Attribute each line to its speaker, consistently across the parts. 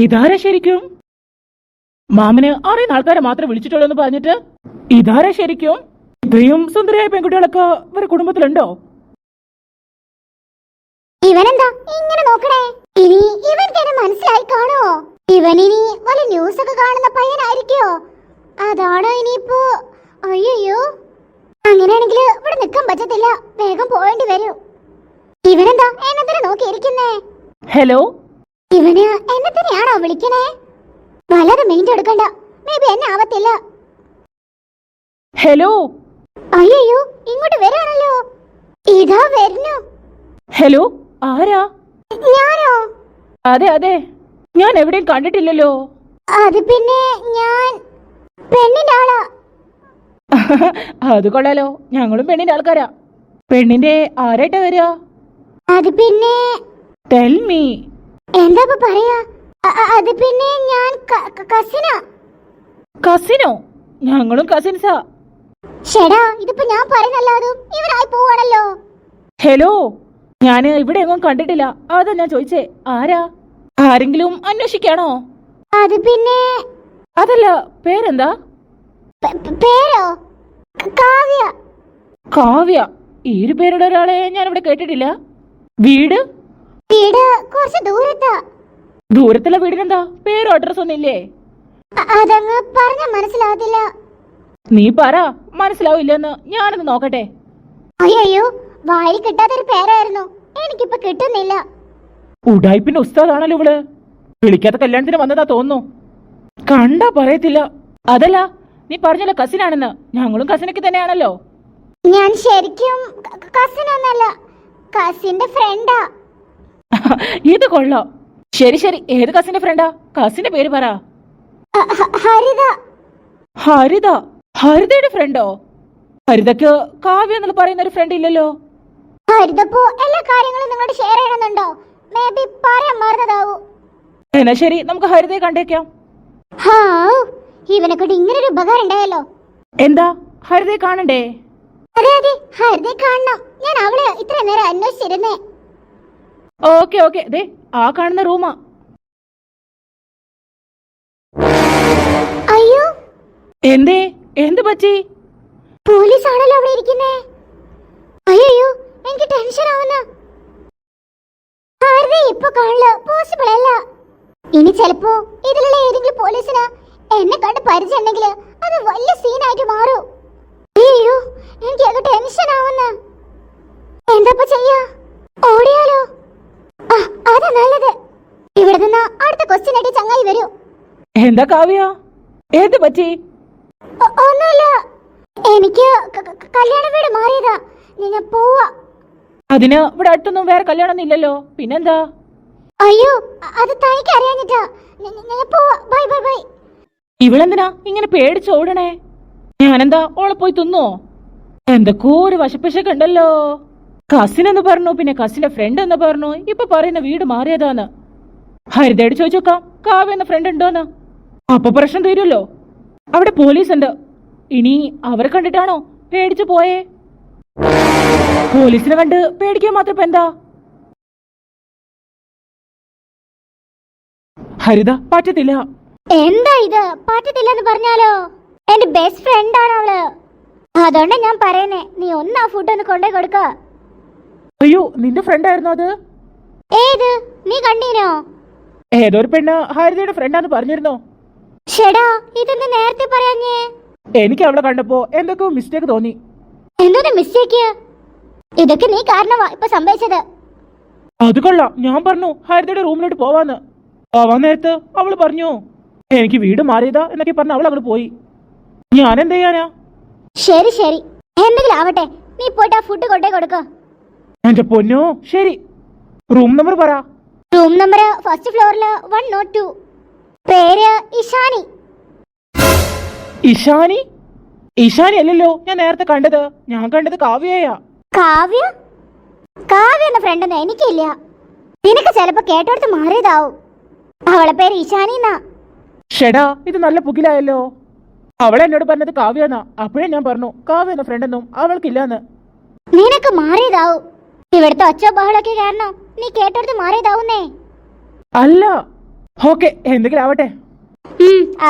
Speaker 1: ഇതാരാ ശരിക്കും? മാമന് അറിയുന്ന ആൾക്കാരെ മാത്രമേ വിളിച്ചിട്ടുള്ളൂ എന്ന് പറഞ്ഞിട്ട് ഇതാരാ ശരിക്കും? ഇത്രയും സുന്ദരിയായ പെൺകുട്ടികളൊക്കെ ഇവരുടെ കുടുംബത്തിലുണ്ടോ?
Speaker 2: ഇവനെന്താ ഇങ്ങനെ നോക്കണേ? ഇനി ഇവൻക്ക് മനസ്സിലായി കാണോ? ഇവനിനി വല്ല ന്യൂസ് ഒക്കെ കാണുന്ന പയ്യനായിരിക്കോ? അതാണോ ഇനിയിപ്പോ? അയ്യോ, അങ്ങനെയാണെങ്കിൽ ഇവിടെ നിൽക്കാൻ പറ്റത്തില്ല, വേഗം പോവേണ്ടി വരും. ഇവനെന്താ എന്നെ തന്നെ നോക്കിയിരിക്കുന്നേ?
Speaker 1: ഹലോ,
Speaker 2: ഇവന് എന്നെ തന്നെയാണോ വിളിക്കണേ? വല്ലാതെ മെയിൻ എടുക്കണ്ട, മേ ബി എന്നെ ആവത്തില്ല.
Speaker 1: ഹലോ.
Speaker 2: അയ്യോ, ഇങ്ങോട്ട് വരാണല്ലോ. ഇതാ വരുന്നു.
Speaker 1: ഹലോ, ആരാ?
Speaker 2: ഞാനോ?
Speaker 1: അതെ അതെ, ഞാൻ എവിടെയും കണ്ടിട്ടില്ലല്ലോ.
Speaker 2: അത് പിന്നെ ഞാൻ പെണ്ണിന്റെ ആളാ.
Speaker 1: അത് കൊള്ളാലോ, ഞങ്ങളും പെണ്ണിന്റെ ആൾക്കാരാ. പെണ്ണിന്റെ ആരായിട്ടാ വരിക?
Speaker 2: അത് പിന്നെ
Speaker 1: ടെൽ മീ.
Speaker 2: എന്താ പറയാ? അത് പിന്നെ ഞാൻ കസിനാ.
Speaker 1: കസിനോ? ഞങ്ങളും കസിൻസാ.
Speaker 2: ഷെടാ, ഇതിപ്പോ ഞാൻ പറയുന്നല്ലാതും ഇവരായി പോവാണല്ലോ.
Speaker 1: ഹലോ, ഞാന് ഇവിടെ എങ്ങും കണ്ടിട്ടില്ല, അതാ ഞാൻ ചോദിച്ചേ. ആരാ? ആരെങ്കിലും അന്വേഷിക്കാണോ?
Speaker 2: അത് പിന്നെ
Speaker 1: അതല്ല, പേരെന്താ?
Speaker 2: പേരോ? കാവ്യ.
Speaker 1: കാവ്യ? ഈ ഒരു പേരുടെ ഒരാളെ ഞാൻ ഇവിടെ കേട്ടിട്ടില്ല. വീട്?
Speaker 2: വീട് കുറച്ച് ദൂരത്താ.
Speaker 1: ദൂരത്തുള്ള വീടിനെന്താ പേരും അഡ്രസ് ഒന്നും ഇല്ലേ?
Speaker 2: അതങ്ങ് പറഞ്ഞ മനസ്സിലാവത്തില്ല.
Speaker 1: നീ പറ, മനസ്സിലാവില്ലെന്ന് ഞാനൊന്ന് നോക്കട്ടെ.
Speaker 2: അയ്യോ, വായി കിട്ടാത്തൊരു പേരായിരുന്നു, എനിക്കിപ്പോ കിട്ടുന്നില്ല.
Speaker 1: ഉഡായിപ്പിന്റെ ഉസ്താദാണല്ലോ ഇവള്. വിളിക്കാത്ത കല്യാണത്തിന് വന്നതാ തോന്നുന്നു. കണ്ടാ പറയത്തില്ല. അതല്ല, നീ പറഞ്ഞല്ലോ കസിനാണെന്ന്. ഞങ്ങളും കസിനൊക്കെ തന്നെയാണല്ലോ.
Speaker 2: ഞാൻ ശരിക്കും കസിൻ ഒന്നല്ല, കസിന്റെ ഫ്രണ്ടാ.
Speaker 1: ഇത് കൊള്ളാം. ശരി ശരി, ഏത് കസിന്റെ ഫ്രണ്ടാ? കസിന്റെ പേര് പറ.
Speaker 2: ഹരിത.
Speaker 1: ഹരിത? ഹരിതയുടെ ഫ്രണ്ടോ? ഹരിതക്ക് കാവ്യ എന്നുള്ള പറയുന്ന ഒരു ഫ്രണ്ട് ഇല്ലല്ലോ.
Speaker 2: ഹരിതപ്പോ എല്ലാ കാര്യങ്ങളും നിങ്ങളോട് ഷെയർ ചെയ്യണമെന്നുണ്ടോ? മേ ബി പറയാൻ മറന്നതാവൂ.
Speaker 1: എന്നാ ശരി, നമുക്ക് ഹരിതയെ കണ്ടേക്കാം.
Speaker 2: ഇവനെ കൊണ്ട് ഇങ്ങനൊരു ഉപകാരം ഉണ്ടായല്ലോ.
Speaker 1: എന്താ, ഹരിതയെ കാണണ്ടേ?
Speaker 2: അതെ അതെ, ഹരിതയെ കാണണം. ഞാൻ അവളെ ഇത്ര നേരം അന്വേഷിച്ചിരുന്നേ.
Speaker 1: ഓക്കെ ഓക്കെ, ദേ ആ കാണുന്ന റൂമാ.
Speaker 2: അയ്യോ,
Speaker 1: എന്തേ, എന്ത് പറ്റി?
Speaker 2: പോലീസ് ആണല്ലോ അവിടെ ഇരിക്കുന്നേ. അയ്യോ, എനിക്ക് ടെൻഷൻ ആവുന്ന. ഇപ്പൊ കാണില്ല, പോസിബിൾ അല്ല. ഇനി ചിലപ്പോ ഇതിലുള്ള ഏതെങ്കിലും പോലീസിന് എന്നെ കണ്ട് പരിചയം ഉണ്ടെങ്കിൽ അത് വലിയ സീനായിട്ട് മാറും. അയ്യോ, എനിക്ക് ടെൻഷൻ ആവുന്ന. എന്താ ചെയ്യാ? ഓടിയാലോ? അതാ നല്ലത്. ഇവിടെ നിന്ന് അടുത്ത ക്വസ്റ്റ്യൻ ആയിട്ട് ചങ്ങായി വരൂ.
Speaker 1: എന്താ കാവ്യ, എന്ത് പറ്റി?
Speaker 2: ഒന്നുമില്ല, എനിക്ക് കല്യാണ വീട് മാറിയതാ, ഞാൻ പോവാ.
Speaker 1: അതിന് ഇവിടെ അടുത്തൊന്നും വേറെ കല്യാണമൊന്നും ഇല്ലല്ലോ, പിന്നെന്താ?
Speaker 2: അയ്യോ, അത് തനിക്ക് അറിയാഞ്ഞിട്ടാ. ഞാൻ പോവാ, ബൈ ബൈ ബൈ.
Speaker 1: ഇവളെന്തിനാ ഇങ്ങനെ പേടിച്ചോടണേ? ഞാനെന്താ ഓളെ പോയി തിന്നോ? എന്തൊക്കെയോ ഒരു വശപ്പശൊക്കെ ഉണ്ടല്ലോ. കസിൻ എന്ന് പറഞ്ഞു, പിന്നെ കസിന്റെ ഫ്രണ്ട് എന്ന് പറഞ്ഞു, ഇപ്പൊ പറയുന്ന വീട് മാറിയതാന്ന്. ഹരിതയോട് ചോദിച്ചോക്കാം, കാവ്യ എന്ന ഫ്രണ്ട് ഉണ്ടോന്ന്. അപ്പൊ പ്രശ്നം തീരുമല്ലോ. അവിടെ പോലീസ് ഉണ്ട്. ഇനി അവരെ കണ്ടിട്ടാണോ പേടിച്ചു പോയേ? പോലീസിനെ കണ്ട് പേടിക്കാൻ മാത്രം ഇപ്പൊ എന്താ? ഹരിത, പറ്റത്തില്ല.
Speaker 2: എന്താ ഇത് പറ്റത്തില്ലെന്ന് പറഞ്ഞാലോ? എന്റെ ബെസ്റ്റ് ഫ്രണ്ട് ആണ് അവള്. അതുകൊണ്ടാ ഞാൻ പറയുന്നേ, നീ ഒന്ന് ആ ഫുഡ് ഒന്ന് കൊണ്ടേ കൊടുക്ക.
Speaker 1: അയ്യോ, നിന്റെ ഫ്രണ്ട് ആയിരുന്നോ അത്?
Speaker 2: ഏത്? നീ കണ്ടീനോ?
Speaker 1: ഏതൊരു പെണ്ണ് ഹരിതയുടെ ഫ്രണ്ടാന്ന് പറഞ്ഞിരുന്നോ?
Speaker 2: ഷെടാ, ഇതെന്താ നേരത്തെ പറയാഞ്ഞേ?
Speaker 1: എനിക്ക് അവളെ കണ്ടപ്പോ എന്തൊക്കെയോ മിസ്റ്റേക്ക് തോന്നി.
Speaker 2: എന്തോന്ന് മിസ്റ്റേക്ക്? ഇതൊക്കെ നീ കാരണമാ ഇപ്പൊ സംഭവിച്ചത്.
Speaker 1: അത് കൊള്ളാം, ഞാൻ പറഞ്ഞു ഹരിതയുടെ റൂമിലോട്ട് പോവാന്ന്. പോവാൻ നേരത്ത് അവള് പറഞ്ഞു എനിക്ക് വീട് മാറിയതാ എന്നൊക്കെ പറഞ്ഞ അവൾ അങ്ങോട്ട് പോയി. ഞാൻ എന്ത് ചെയ്യാനാ?
Speaker 2: ശരി ശരി, എന്തെങ്കിലും ആവട്ടെ, നീ പോയിട്ട് ആ ഫുഡ് കൊണ്ടേ കൊടുക്ക.
Speaker 1: എന്റെ പൊന്നോ, ശരി. റൂം നമ്പർ പറ.
Speaker 2: റൂം നമ്പർ ഫസ്റ്റ് ഫ്ലോറില് 102. പേര് ഇഷാനി.
Speaker 1: ഇഷാനി? ഇഷാനി അല്ലല്ലോ ഞാൻ നേരത്തെ കണ്ടത്. ഞാൻ കണ്ടത് കാവ്യയാ.
Speaker 2: കാവ്യ? കാവ്യ എന്ന ഫ്രണ്ടൊന്നും എനിക്കില്ല. നിനക്ക് ചിലപ്പോ കേട്ടോടത്ത് മാറിയതാവും. അവളെ പേര് ഇഷാനി എന്നാ.
Speaker 1: ഷെടാ, ഇത് നല്ല പുകിലായല്ലോ. അവൾ എന്നോട് പറഞ്ഞത് കാവ്യന്നാ. അപ്പോഴേ ഞാൻ പറഞ്ഞു കാവ്യ എന്ന ഫ്രണ്ടൊന്നും അവൾക്കില്ലാന്ന്.
Speaker 2: നിനക്ക് മാറിയതാവും. ഇവിടുത്തെ ഒച്ച ബഹളൊക്കെ കാരണം നീ കേട്ടോടത്ത് മാറിയതാവുന്നേ.
Speaker 1: അല്ല, ഓക്കെ, എന്തെങ്കിലും ആവട്ടെ.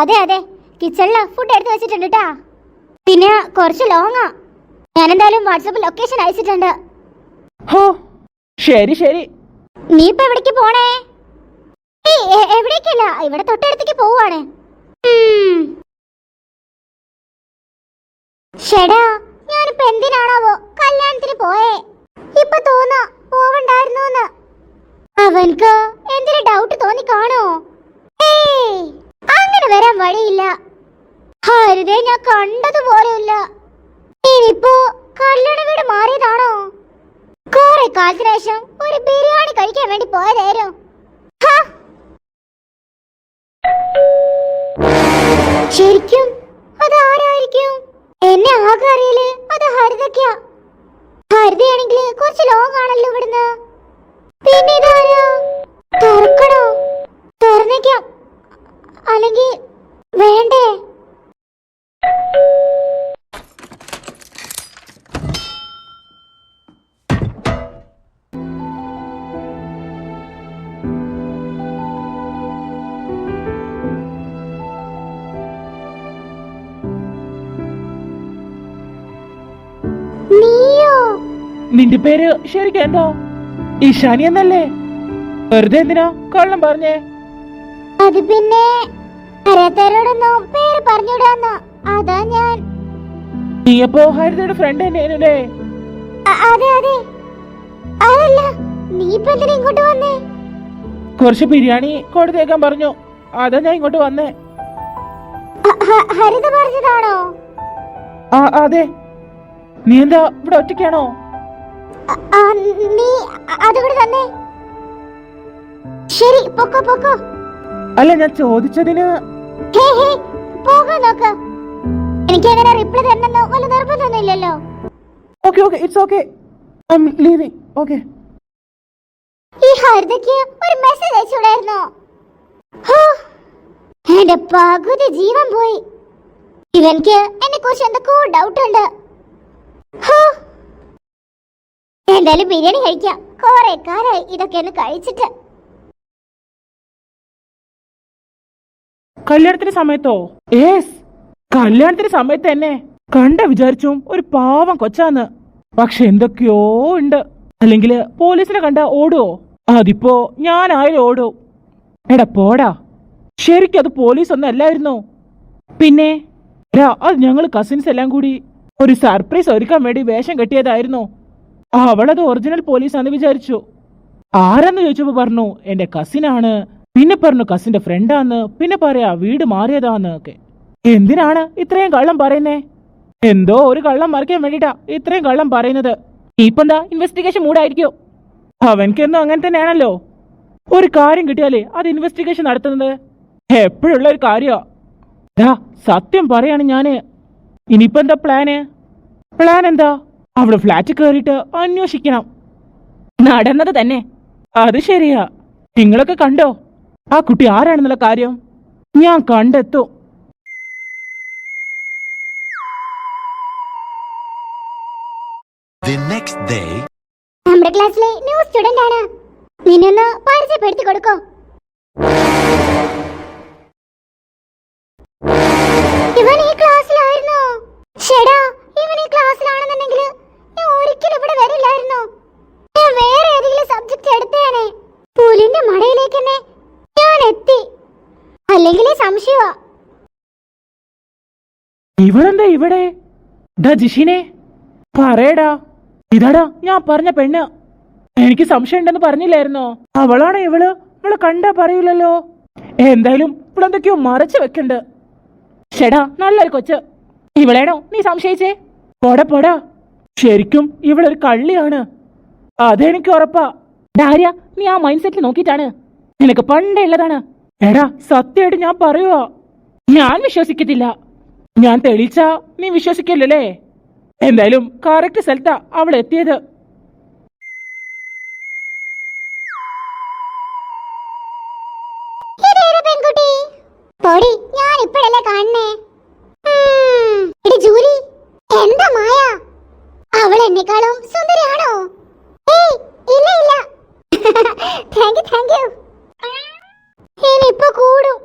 Speaker 2: അതെ അതെ, കിച്ചണില് ഫുഡ് എടുത്ത് വെച്ചിട്ടുണ്ട് ട്ടാ. പിന്നെ കുറച്ച് ലോങ്ങാ. ഞാൻ എന്തായാലും വാട്സാപ്പിൽ ലൊക്കേഷൻ അയച്ചിട്ടുണ്ട്.
Speaker 1: ഹോ, ശരി ശരി.
Speaker 2: നീ ഇപ്പൊ എവിടേക്ക് പോണേ? എവിടേക്കല്ല, ഇവിടെ തൊട്ടടുത്തേക്ക് പോവാണ്. ഷെടാ, ഞാനിപ്പോ എന്തിനാണാവോ കല്യാണത്തിന് പോയേ? ഇപ്പൊ തോന്നാ പോവണ്ടായിരുന്നോന്ന്. അവൻക്ക് എന്തെങ്കിലും ഡൗട്ട് തോന്നി കാണോ? ഏയ്, അങ്ങനെ വരാൻ വഴിയില്ല. ഹരിതേ ഞാൻ കണ്ടതുപോലെയില്ല. ഇനിയിപ്പോ കല്യാണ വീട് മാറിയതാണോ? കുറെ കാലത്തിന് ശേഷം ഒരു ബിരിയാണി കഴിക്കാൻ വേണ്ടി പോയതായിരുന്നു. ശരിക്കും അത് ആരായിരിക്കും? എന്നെ ആകെ അറിയില്ലേ അത് ഹരിതയ്ക്കാ. ഹരിതയാണെങ്കിൽ കുറച്ച് ലോങ് ആണല്ലോ ഇവിടുന്ന്. പിന്നെ ഇതാരാ? തുറക്കണോ? തുറന്നേക്കാം, അല്ലെങ്കിൽ വേണ്ടേ?
Speaker 1: നിന്റെ പേര് ശരിക്കും എന്താ? ഇഷാനി എന്നല്ലേ? വെറുതെ എന്തിനാ കള്ളം പറഞ്ഞേ?
Speaker 2: അത് പിന്നെ അറിയാത്തവരോടൊന്നും പേര് പറഞ്ഞുവിടാന്ന്. അതാ ഞാൻ.
Speaker 1: നീ അപ്പോ ഹരിതയുടെ ഫ്രണ്ട് തന്നെയാണല്ലേ?
Speaker 2: അതെ അതെ. അതല്ല, നീ ഇപ്പൊ എന്തിനാ ഇങ്ങോട്ട് വന്നേ?
Speaker 1: കുറച്ച് ബിരിയാണി കൊടുത്തേക്കാൻ പറഞ്ഞു, അതാ ഞാൻ ഇങ്ങോട്ട് വന്നേ.
Speaker 2: ഹരിത പറഞ്ഞതാണോ?
Speaker 1: അതെ. നീ എന്താ ഇവിടെ ഒറ്റയ്ക്കാണോ?
Speaker 2: നീ അതുകൂടെ തന്നെ. ശരി, പൊക്കോ പൊക്കോ.
Speaker 1: അല്ല, ഞാൻ ചോദിച്ചതിന്
Speaker 2: പോകാൻ നോക്ക്. എനിക്ക് അങ്ങനെ റിപ്ലൈ തരണമെന്ന് വല്ല നിർബന്ധമൊന്നുമില്ലല്ലോ.
Speaker 1: Okay okay, it's okay, I am leaving. Okay.
Speaker 2: ഈ ഹരിതയ്ക്ക് ഒരു മെസ്സേജ് അയച്ചുകൂടായിരുന്നോ? എന്റെ പകുതി ജീവൻ പോയി. ഇവൻക്ക് എന്നെ കുറിച്ച് എന്തൊക്കെയോ ഡൗട്ട് ഉണ്ട്. എന്തായാലും ബിരിയാണി കഴിക്കാം. കുറെ കാലായി ഇതൊക്കെ ഒന്ന് കഴിച്ചിട്ട്.
Speaker 1: കല്യാണത്തിന് സമയത്തോ? യെസ്, കല്യാണത്തിന് സമയത്ത് തന്നെ കണ്ട വിചാരിച്ചും ഒരു പാവം കൊച്ചാന്ന്. പക്ഷെ എന്തൊക്കെയോ ഉണ്ട്. അല്ലെങ്കിൽ പോലീസിനെ കണ്ട ഓടുവോ? അതിപ്പോ ഞാനായാലും ഓടും. എടാ പോടാ, ശരിക്കും അത് പോലീസ് ഒന്നും അല്ലായിരുന്നോ? പിന്നെ അത് ഞങ്ങൾ കസിൻസ് എല്ലാം കൂടി ഒരു സർപ്രൈസ് ഒരുക്കാൻ വേണ്ടി വേഷം കെട്ടിയതായിരുന്നു. അവളത് ഒറിജിനൽ പോലീസാന്ന് വിചാരിച്ചു. ആരെന്ന് ചോദിച്ചപ്പോ പറഞ്ഞു എന്റെ കസിനാണ്. പിന്നെ പറഞ്ഞു കസിന്റെ ഫ്രണ്ടാന്ന്. പിന്നെ പറയാ വീട് മാറിയതാന്ന് ഒക്കെ. എന്തിനാണ് ഇത്രയും കള്ളം പറയുന്നേ? എന്തോ ഒരു കള്ളം മറിക്കാൻ വേണ്ടിട്ടാ ഇത്രയും കള്ളം പറയുന്നത്. ഇപ്പെന്താ ഇൻവെസ്റ്റിഗേഷൻ മൂടായിരിക്കോ? അവൻക്കെന്നും അങ്ങനെ തന്നെയാണല്ലോ. ഒരു കാര്യം കിട്ടിയാലേ അത് ഇൻവെസ്റ്റിഗേഷൻ നടത്തുന്നത് എപ്പോഴുള്ള ഒരു കാര്യമാ. സത്യം പറയാണ് ഞാന്. ഇനിയിപ്പോ എന്താ പ്ലാൻ എന്താ? അവിടെ ഫ്ലാറ്റ് കയറിയിട്ട് അന്വേഷിക്കണം. നടന്നത് തന്നെ. അത് ശരിയാ. നിങ്ങളൊക്കെ കണ്ടോ ആ കുട്ടി ആരാണെന്നുള്ള കാര്യം? ഞാൻ കണ്ടെത്തും.
Speaker 2: നമ്മുടെ ക്ലാസ്സിലെ ന്യൂ സ്റ്റുഡന്റ് ആണ്. നിന്നൊന്ന് പരിചയപ്പെടുത്തി കൊടുക്കോ? ഇവൻ ഈ ക്ലാസ്സിലായിരുന്നോ? ഷെടാ, ഇവൻ ഈ ക്ലാസ്സിലാണെന്നുണ്ടെങ്കിൽ ഞാൻ ഒരിക്കലും ഇവിടെ വരില്ലായിരുന്നു. ഞാൻ വേറെ ഏതെങ്കിലും സബ്ജക്ട് എടുത്തേനെ. പുലിന്റെ മടയിലേക്ക് തന്നെ ഞാൻ എത്തി. അല്ലെങ്കിൽ സംശയമാ.
Speaker 1: ഇവളെന്താ ഇവിടെ? ജിഷിനെ പറയടാ. ഇതാടാ ഞാൻ പറഞ്ഞ പെണ്ണ്. എനിക്ക് സംശയം ഉണ്ടെന്ന് പറഞ്ഞില്ലായിരുന്നോ? അവളാണ് ഇവള് കണ്ടാ പറയില്ലല്ലോ. എന്തായാലും ഇവളെന്തൊക്കെയോ മറച്ചു വെക്കണ്ട്. ഷെടാ, നല്ലൊരു കൊച്ച്. ഇവളേണോ നീ സംശയിച്ചേ? പോടാ, ശരിക്കും ഇവളൊരു കള്ളിയാണ്. അതെനിക്ക് ഉറപ്പാ. ഡാര്യ, നീ ആ മൈൻഡ് സെറ്റിൽ നോക്കിയിട്ടാണ്. നിനക്ക് പണ്ടേ ഉള്ളതാണ്. എടാ സത്യമായിട്ട് ഞാൻ പറയുവാ. ഞാൻ വിശ്വസിക്കത്തില്ല. ഞാൻ തെളിയിച്ചാ നീ വിശ്വസിക്കില്ലല്ലേ? എന്തായാലും കറക്റ്റ് സ്ഥലത്താ അവൾ എത്തിയത്.
Speaker 2: ഞാൻ ഇപ്പോഴല്ലേ കാണണേ. ജൂലി, എന്താ മായ? അവൾ എന്നെക്കാളും സുന്ദരിയാണോ? ഇല്ല താങ്ക് യു. ഇപ്പൊ കൂടും.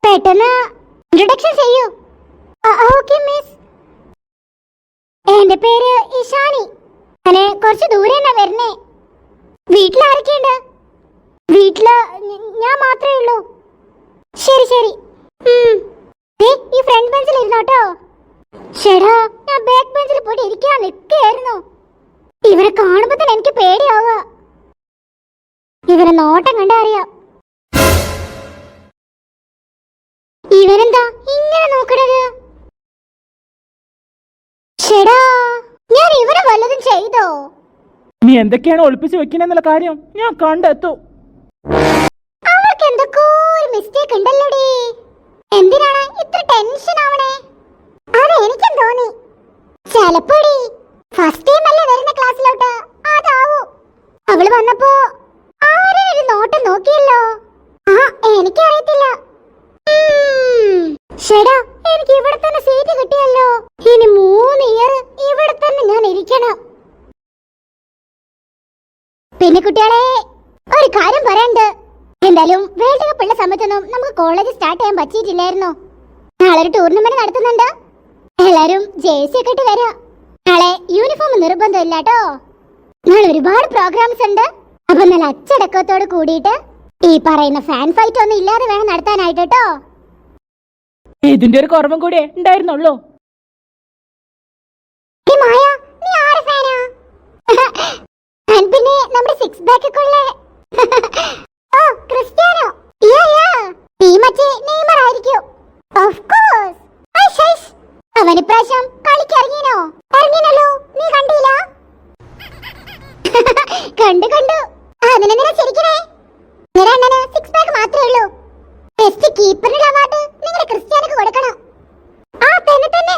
Speaker 2: പെട്ടെന്ന് ഇൻട്രൊഡക്ഷൻ ചെയ്യൂ. Okay miss. എന്റെ പേര് ഇഷാനി. ഞാന് കുറച്ച് ദൂരെ വരുന്നേ. വീട്ടിലാരൊക്കെയുണ്ട്? വീട്ടില് ഞാൻ മാത്രമേ ഉള്ളൂ. ശരി ശരി. ഈ ഫ്രണ്ട് ബെഞ്ചിൽ ഇരുന്നോട്ടോ. ചേടാ, ഞാൻ ബാക്ക് ബെഞ്ചിൽ പോയിട്ട് ഇരിക്കാൻ നിൽക്കുകയായിരുന്നു. ഇവരെ കാണുമ്പോ തന്നെ എനിക്ക് പേടിയാവുക. ഇവരെ നോട്ടം കണ്ടാ അറിയാം. ഇവരെന്താ ഇങ്ങനെ നോക്കണത്? ചേടാ, ഞാൻ ഇവരെ വല്ലതും ചെയ്തോ?
Speaker 1: നീ എന്തൊക്കെയാണ് ഒളിപ്പിച്ച് വെക്കണെന്നുള്ള കാര്യം ഞാൻ കണ്ടെത്തു.
Speaker 2: അവൾക്ക് എന്തൊക്കെ ഒരു മിസ്റ്റേക്ക് ഉണ്ടല്ലോടി. എന്തിനാണ് ഇത്ര ടെൻഷൻ ആവണേ? അത് എനിക്കും തോന്നി. ചെലപ്പോടി ഫസ്റ്റ് ടൈം അല്ലേ വരുന്ന ക്ലാസ്സിലോട്ട്, അതാവൂ. അവള് വന്നപ്പോ ആരും ഒരു നോട്ടം നോക്കിയല്ലോ. എനിക്കറിയത്തില്ല. ശരിടാ, എനിക്ക് ഇവിടെ തന്നെ സീറ്റ് കിട്ടിയല്ലോ. ഇനി 3 ഇയർ ഇവിടെ തന്നെ ഞാൻ ഇരിക്കണം. പിന്നെ കുട്ടികളെ, ഒരു കാര്യം പറയണ്ട്. എന്തായാലും വേൾഡ് കപ്പ് ഉള്ള സമയത്തൊന്നും നമുക്ക് കോളേജ് സ്റ്റാർട്ട് ചെയ്യാൻ പറ്റിയിട്ടില്ലായിരുന്നു. നാളെ ഒരു ടൂർണമെന്റ് നടത്തുന്നുണ്ട്. എല്ലാരും ജേഴ്സി ഒക്കെ ഇട്ട് വരാം. നാളെ യൂണിഫോം നിർബന്ധമില്ല കേട്ടോ. നാളെ ഒരുപാട് പ്രോഗ്രാംസ് ഉണ്ട്. അപ്പൊ നല്ല അച്ചടക്കത്തോട് കൂടിയിട്ട് ഈ പറയുന്ന ഫാൻ ഫൈറ്റ് ഒന്നും ഇല്ലാതെ വേണം നടത്താനായിട്ട് കേട്ടോ.
Speaker 1: ഇതിന്റെ ഒരു കുറവും കൂടെ ഉണ്ടായിരുന്നുള്ളൂ.
Speaker 2: മായ, നീ ആരെ ഫാനാ? പിന്നെ നമ്മുടെ 6 പാക്ക് ഒക്കെ ഉള്ള ക്രിസ്ത്യാനോ. നീ മറ്റേ നെയ്മർ ആയിരിക്കും. Of course. അവൻ ഇപ്രാവശ്യം കളിക്കിറങ്ങിനോ? ഇറങ്ങിനല്ലോ, നീ കണ്ടില്ല? കണ്ടു. അതിനെന്തിനാ ചിരിക്കണേ? നിരണ്ണന് 6 പാക്ക് മാത്രമേ ഉള്ളൂ. ബെസ്റ്റ് കീപ്പറിനുള്ള അവാർഡ് നിങ്ങളുടെ ക്രിസ്ത്യാനക്ക് കൊടുക്കണം. തന്നെ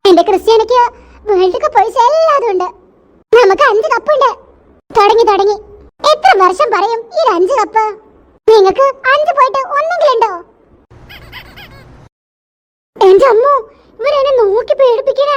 Speaker 2: എന്റെ ക്രിസ്ത്യാനക്ക് വേൾഡ് കപ്പ് ഒഴിച്ച് എല്ലാതും ഉണ്ട്. നമുക്ക് 5 കപ്പുണ്ട്. തുടങ്ങി. എത്ര വർഷം പറയും ഈ 5 കപ്പ്? നിങ്ങൾക്ക് 5 പോയിട്ട് ഒന്നെങ്കിലുണ്ടോ? എന്റെ അമ്മോ, ഇവരെന്നെ നോക്കി പേടിപ്പിക്കണ.